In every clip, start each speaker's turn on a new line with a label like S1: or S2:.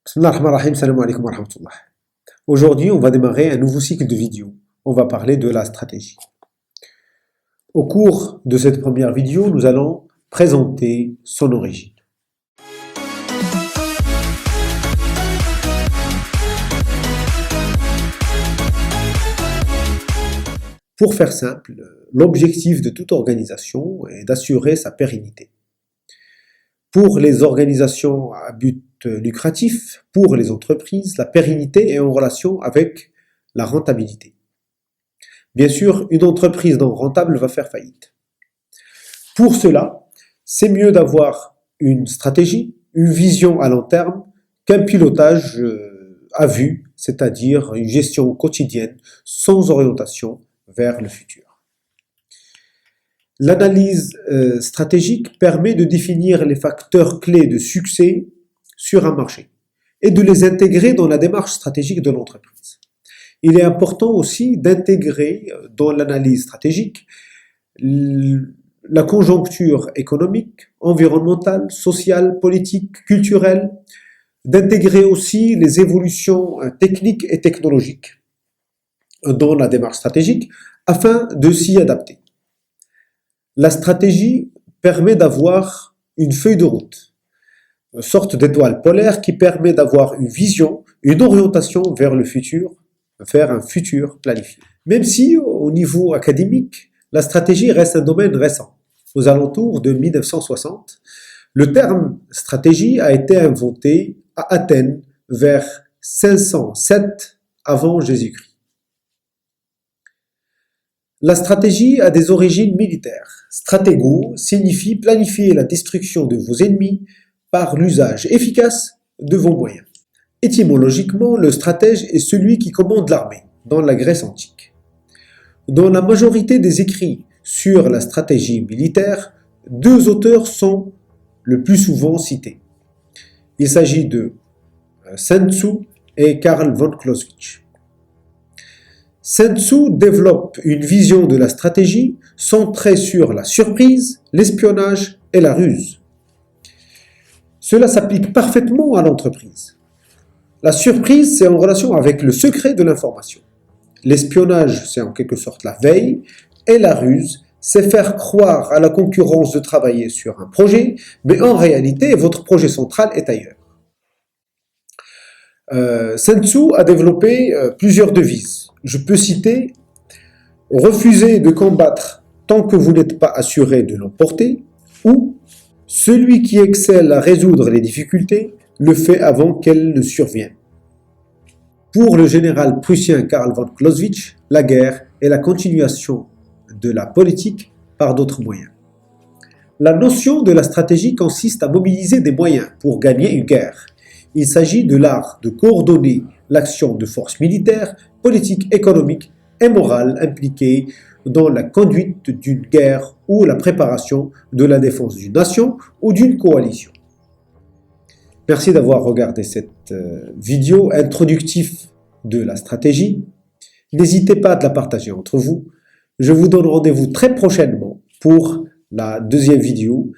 S1: Bismillah ar-Rahman ar-Rahim, salam alaikum wa rahmatullah. Aujourd'hui, on va démarrer un nouveau cycle de vidéos. On va parler de la stratégie. Au cours de cette première vidéo, nous allons présenter son origine. Pour faire simple, l'objectif de toute organisation est d'assurer sa pérennité. Pour les organisations à but lucratif, pour les entreprises, la pérennité est en relation avec la rentabilité. Bien sûr, une entreprise non rentable va faire faillite. Pour cela, c'est mieux d'avoir une stratégie, une vision à long terme, qu'un pilotage à vue, c'est-à-dire une gestion quotidienne sans orientation vers le futur. L'analyse stratégique permet de définir les facteurs clés de succès sur un marché et de les intégrer dans la démarche stratégique de l'entreprise. Il est important aussi d'intégrer dans l'analyse stratégique la conjoncture économique, environnementale, sociale, politique, culturelle, d'intégrer aussi les évolutions techniques et technologiques dans la démarche stratégique afin de s'y adapter. La stratégie permet d'avoir une feuille de route, une sorte d'étoile polaire qui permet d'avoir une vision, une orientation vers le futur, vers un futur planifié. Même si au niveau académique, la stratégie reste un domaine récent. Aux alentours de 1960, le terme stratégie a été inventé à Athènes vers 507 avant Jésus-Christ. La stratégie a des origines militaires. Stratégo signifie planifier la destruction de vos ennemis par l'usage efficace de vos moyens. Étymologiquement, le stratège est celui qui commande l'armée dans la Grèce antique. Dans la majorité des écrits sur la stratégie militaire, deux auteurs sont le plus souvent cités. Il s'agit de Sun Tzu et Carl von Clausewitz. Sun Tzu développe une vision de la stratégie centrée sur la surprise, l'espionnage et la ruse. Cela s'applique parfaitement à l'entreprise. La surprise, c'est en relation avec le secret de l'information. L'espionnage, c'est en quelque sorte la veille. Et la ruse, c'est faire croire à la concurrence de travailler sur un projet, mais en réalité, votre projet central est ailleurs. Sun Tzu a développé plusieurs devises. Je peux citer « Refusez de combattre tant que vous n'êtes pas assuré de l'emporter » ou « Celui qui excelle à résoudre les difficultés le fait avant qu'elles ne surviennent ». Pour le général prussien Carl von Clausewitz, la guerre est la continuation de la politique par d'autres moyens. La notion de la stratégie consiste à mobiliser des moyens pour gagner une guerre. Il s'agit de l'art de coordonner l'action de forces militaires, politiques, économiques et morales impliquées dans la conduite d'une guerre ou la préparation de la défense d'une nation ou d'une coalition. Merci d'avoir regardé cette vidéo introductive de la stratégie. N'hésitez pas à la partager entre vous. Je vous donne rendez-vous très prochainement pour la deuxième vidéo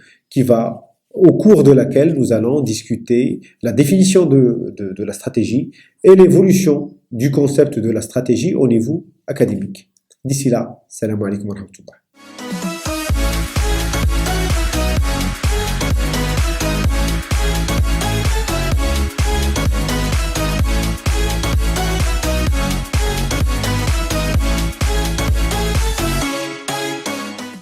S1: au cours de laquelle nous allons discuter la définition de la stratégie et l'évolution du concept de la stratégie au niveau académique. D'ici là, salam alaikum wa rahmatullah.